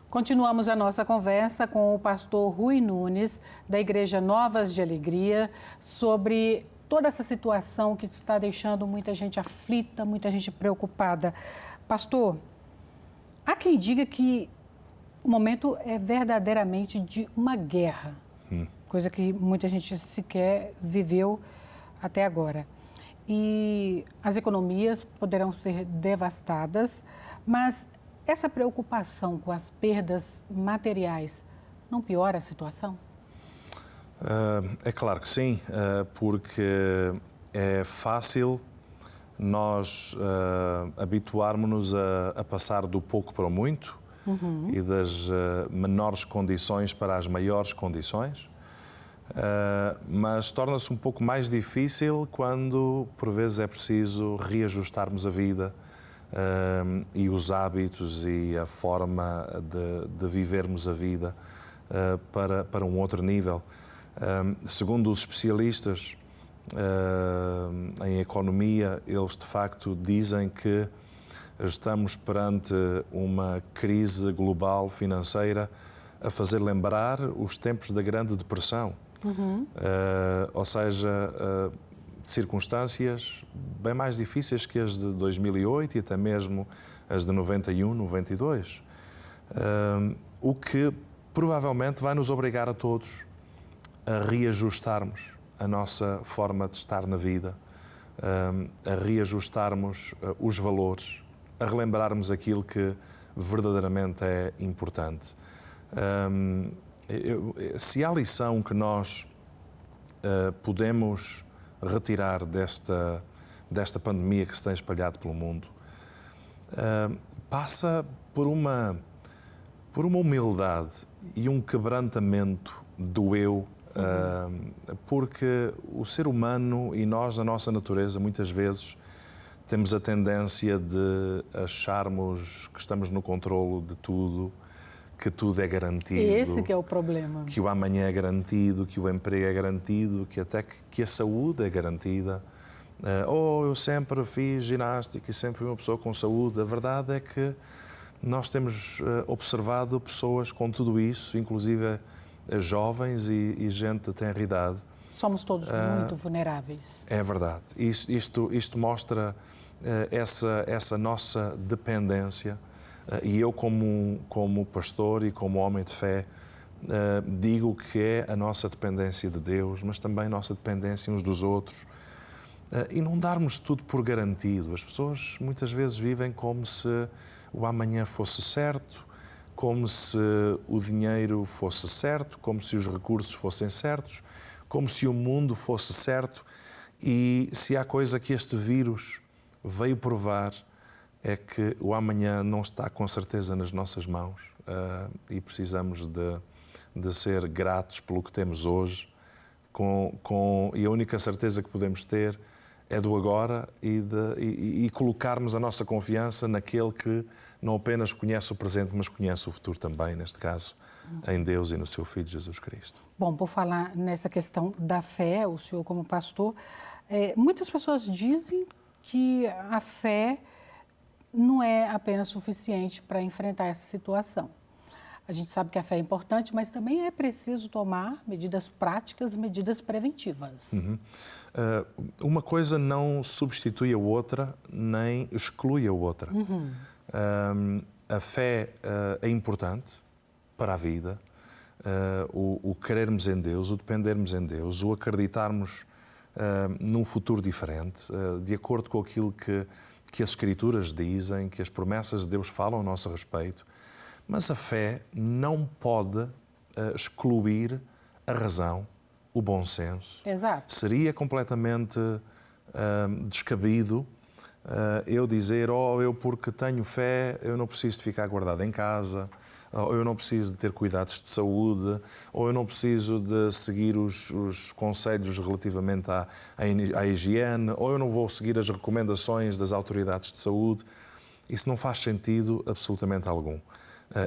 Continuamos a nossa conversa com o pastor Rui Nunes, da Igreja Novas de Alegria, sobre toda essa situação que está deixando muita gente aflita, muita gente preocupada. Pastor, há quem diga que o momento é verdadeiramente de uma guerra, coisa que muita gente sequer viveu até agora. E as economias poderão ser devastadas, mas essa preocupação com as perdas materiais não piora a situação? É claro que sim, porque é fácil nós habituarmos-nos a passar do pouco para o muito e das menores condições para as maiores condições, mas torna-se um pouco mais difícil quando, por vezes, é preciso reajustarmos a vida e os hábitos e a forma de vivermos a vida para um outro nível. Segundo os especialistas em economia, eles de facto dizem que estamos perante uma crise global financeira a fazer lembrar os tempos da Grande Depressão. Ou seja, circunstâncias bem mais difíceis que as de 2008 e até mesmo as de 91, 92. O que provavelmente vai nos obrigar a todos a reajustarmos a nossa forma de estar na vida, a reajustarmos os valores, a relembrarmos aquilo que verdadeiramente é importante. Se há lição que nós podemos retirar desta pandemia que se tem espalhado pelo mundo, passa por uma humildade e um quebrantamento do eu, porque o ser humano e nós, na nossa natureza, muitas vezes temos a tendência de acharmos que estamos no controlo de tudo, que tudo é garantido. Esse que é o problema. Que o amanhã é garantido, que o emprego é garantido, que até que a saúde é garantida. Eu sempre fiz ginástica e sempre fui uma pessoa com saúde. A verdade é que nós temos observado pessoas com tudo isso, inclusive jovens e gente de tenra idade. Somos todos muito vulneráveis. É verdade. Isto mostra essa nossa dependência. E eu, como pastor e como homem de fé, digo que é a nossa dependência de Deus, mas também a nossa dependência uns dos outros. E não darmos tudo por garantido. As pessoas muitas vezes vivem como se o amanhã fosse certo, como se o dinheiro fosse certo, como se os recursos fossem certos, como se o mundo fosse certo. E se há coisa que este vírus veio provar, é que o amanhã não está com certeza nas nossas mãos e precisamos de ser gratos pelo que temos hoje e a única certeza que podemos ter é do agora e colocarmos a nossa confiança naquele que não apenas conhece o presente, mas conhece o futuro também, neste caso, em Deus e no seu Filho Jesus Cristo. Bom, por falar nessa questão da fé, o senhor como pastor, muitas pessoas dizem que a fé não é apenas suficiente para enfrentar essa situação. A gente sabe que a fé é importante, mas também é preciso tomar medidas práticas, medidas preventivas. Uma coisa não substitui a outra, nem exclui a outra. A fé é importante para a vida, o crermos em Deus, o dependermos em Deus, o acreditarmos num futuro diferente, de acordo com aquilo que as Escrituras dizem, que as promessas de Deus falam a nosso respeito, mas a fé não pode excluir a razão, o bom senso. Exato. Seria completamente descabido eu dizer, eu porque tenho fé, eu não preciso de ficar guardado em casa, ou eu não preciso de ter cuidados de saúde, ou eu não preciso de seguir os conselhos relativamente à higiene, ou eu não vou seguir as recomendações das autoridades de saúde. Isso não faz sentido absolutamente algum.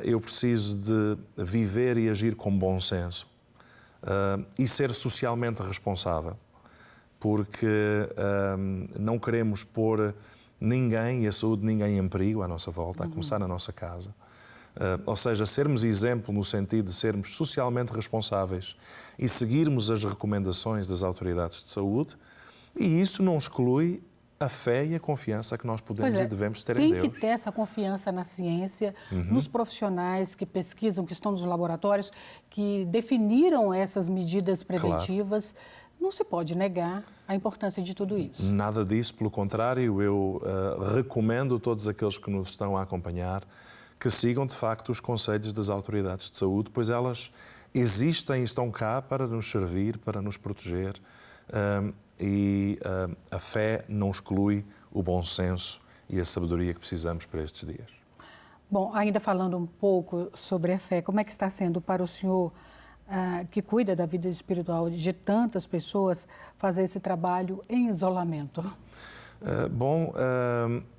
Eu preciso de viver e agir com bom senso e ser socialmente responsável, porque não queremos pôr ninguém e a saúde de ninguém em perigo à nossa volta, a começar na nossa casa. Ou seja, sermos exemplo no sentido de sermos socialmente responsáveis e seguirmos as recomendações das autoridades de saúde, e isso não exclui a fé e a confiança que nós podemos e devemos ter em Deus. Tem que ter essa confiança na ciência, nos profissionais que pesquisam, que estão nos laboratórios, que definiram essas medidas preventivas. Claro. Não se pode negar a importância de tudo isso. Nada disso, pelo contrário, eu recomendo a todos aqueles que nos estão a acompanhar que sigam, de facto, os conselhos das autoridades de saúde, pois elas existem e estão cá para nos servir, para nos proteger. A fé não exclui o bom senso e a sabedoria que precisamos para estes dias. Bom, ainda falando um pouco sobre a fé, como é que está sendo para o senhor, que cuida da vida espiritual de tantas pessoas, fazer esse trabalho em isolamento?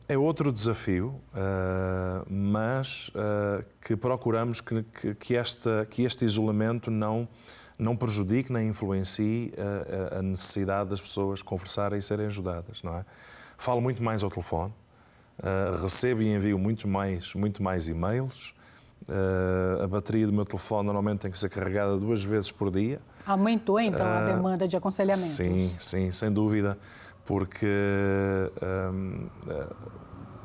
É outro desafio, mas que procuramos que este isolamento não prejudique nem influencie a necessidade das pessoas conversarem e serem ajudadas, não é? Falo muito mais ao telefone, recebo e envio muito mais e-mails, a bateria do meu telefone normalmente tem que ser carregada 2 vezes por dia. Aumentou então a demanda de aconselhamento? Sim, sem dúvida, porque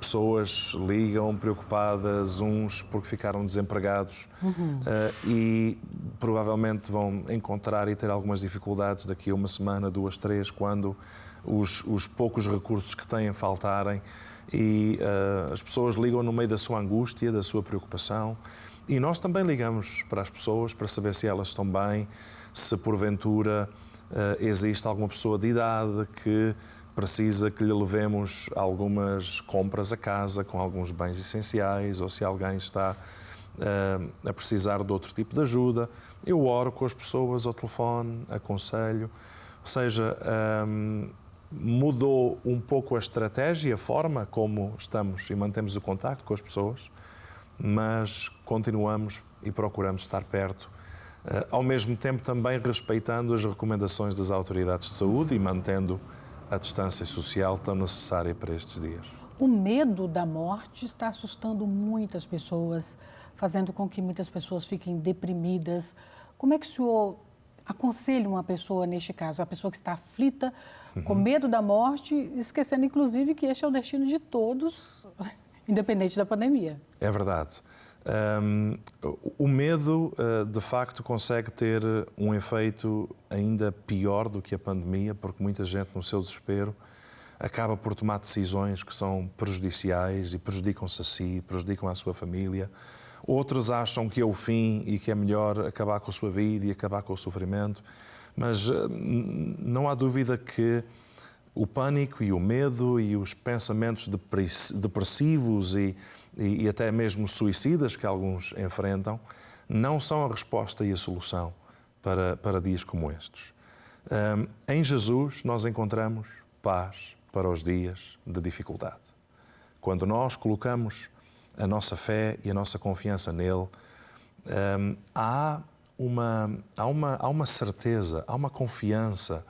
pessoas ligam preocupadas, uns porque ficaram desempregados e provavelmente vão encontrar e ter algumas dificuldades daqui a 1 semana, 2, 3, quando os poucos recursos que têm faltarem, e as pessoas ligam no meio da sua angústia, da sua preocupação, e nós também ligamos para as pessoas para saber se elas estão bem, se porventura existe alguma pessoa de idade que precisa que lhe levemos algumas compras a casa com alguns bens essenciais, ou se alguém está a precisar de outro tipo de ajuda. Eu oro com as pessoas ao telefone, aconselho. Ou seja, mudou um pouco a estratégia, a forma como estamos e mantemos o contacto com as pessoas, mas continuamos e procuramos estar perto, ao mesmo tempo também respeitando as recomendações das autoridades de saúde e mantendo a distância social tão necessária para estes dias. O medo da morte está assustando muitas pessoas, fazendo com que muitas pessoas fiquem deprimidas. Como é que o senhor aconselha uma pessoa neste caso, a pessoa que está aflita, com medo da morte, esquecendo inclusive que este é o destino de todos, independente da pandemia? É verdade. O medo, de facto, consegue ter um efeito ainda pior do que a pandemia, porque muita gente, no seu desespero, acaba por tomar decisões que são prejudiciais e prejudicam-se a si, prejudicam a sua família. Outros acham que é o fim e que é melhor acabar com a sua vida e acabar com o sofrimento. Mas não há dúvida que o pânico e o medo e os pensamentos depressivos e até mesmo suicidas que alguns enfrentam não são a resposta e a solução para dias como estes. Em Jesus nós encontramos paz para os dias de dificuldade. Quando nós colocamos a nossa fé e a nossa confiança nele, há uma certeza, há uma confiança.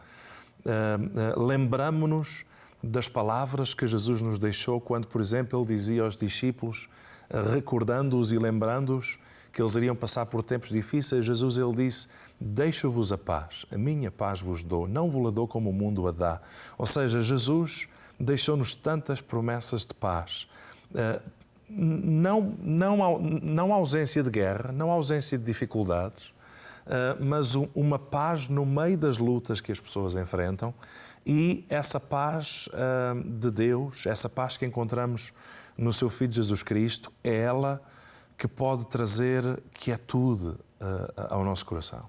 Lembramo-nos das palavras que Jesus nos deixou quando, por exemplo, ele dizia aos discípulos, recordando-os e lembrando-os que eles iriam passar por tempos difíceis. Jesus, ele disse: deixo-vos a paz, a minha paz vos dou, não vos la dou como o mundo a dá. Ou seja, Jesus deixou-nos tantas promessas de paz. Não ausência de guerra, não ausência de dificuldades, mas uma paz no meio das lutas que as pessoas enfrentam, e essa paz de Deus, essa paz que encontramos no seu Filho Jesus Cristo, é ela que pode trazer quietude ao nosso coração.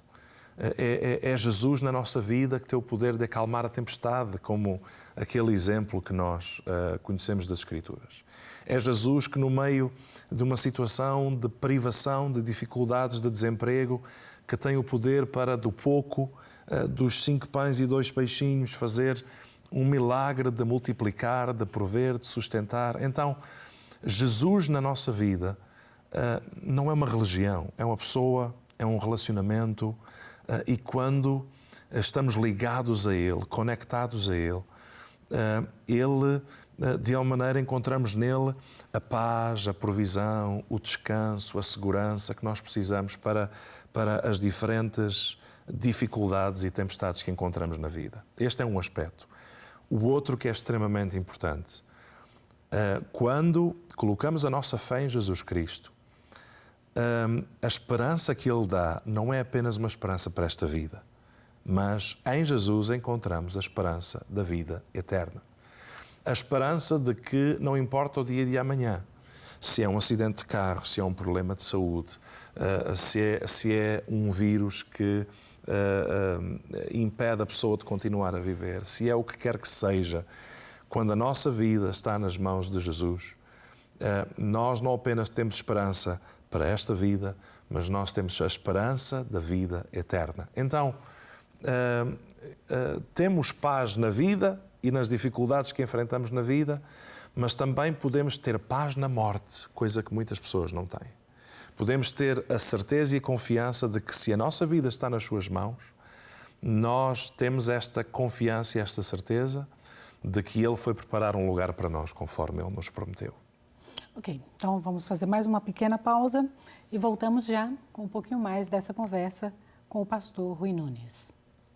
É Jesus na nossa vida que tem o poder de acalmar a tempestade, como aquele exemplo que nós conhecemos das Escrituras. É Jesus que, no meio de uma situação de privação, de dificuldades, de desemprego, que tem o poder para, do pouco, dos 5 pães e 2 peixinhos, fazer um milagre de multiplicar, de prover, de sustentar. Então, Jesus na nossa vida não é uma religião, é uma pessoa, é um relacionamento, e quando estamos ligados a Ele, conectados a Ele, Ele, de alguma maneira, encontramos nele a paz, a provisão, o descanso, a segurança que nós precisamos para as diferentes dificuldades e tempestades que encontramos na vida. Este é um aspecto. O outro que é extremamente importante, quando colocamos a nossa fé em Jesus Cristo, a esperança que Ele dá não é apenas uma esperança para esta vida, mas em Jesus encontramos a esperança da vida eterna. A esperança de que não importa o dia de amanhã, se é um acidente de carro, se é um problema de saúde, se é um vírus que impede a pessoa de continuar a viver, se é o que quer que seja, quando a nossa vida está nas mãos de Jesus, nós não apenas temos esperança para esta vida, mas nós temos a esperança da vida eterna. Então, temos paz na vida e nas dificuldades que enfrentamos na vida, mas também podemos ter paz na morte, coisa que muitas pessoas não têm. Podemos ter a certeza e a confiança de que se a nossa vida está nas suas mãos, nós temos esta confiança e esta certeza de que Ele foi preparar um lugar para nós, conforme Ele nos prometeu. Ok, então vamos fazer mais uma pequena pausa e voltamos já com um pouquinho mais dessa conversa com o pastor Rui Nunes.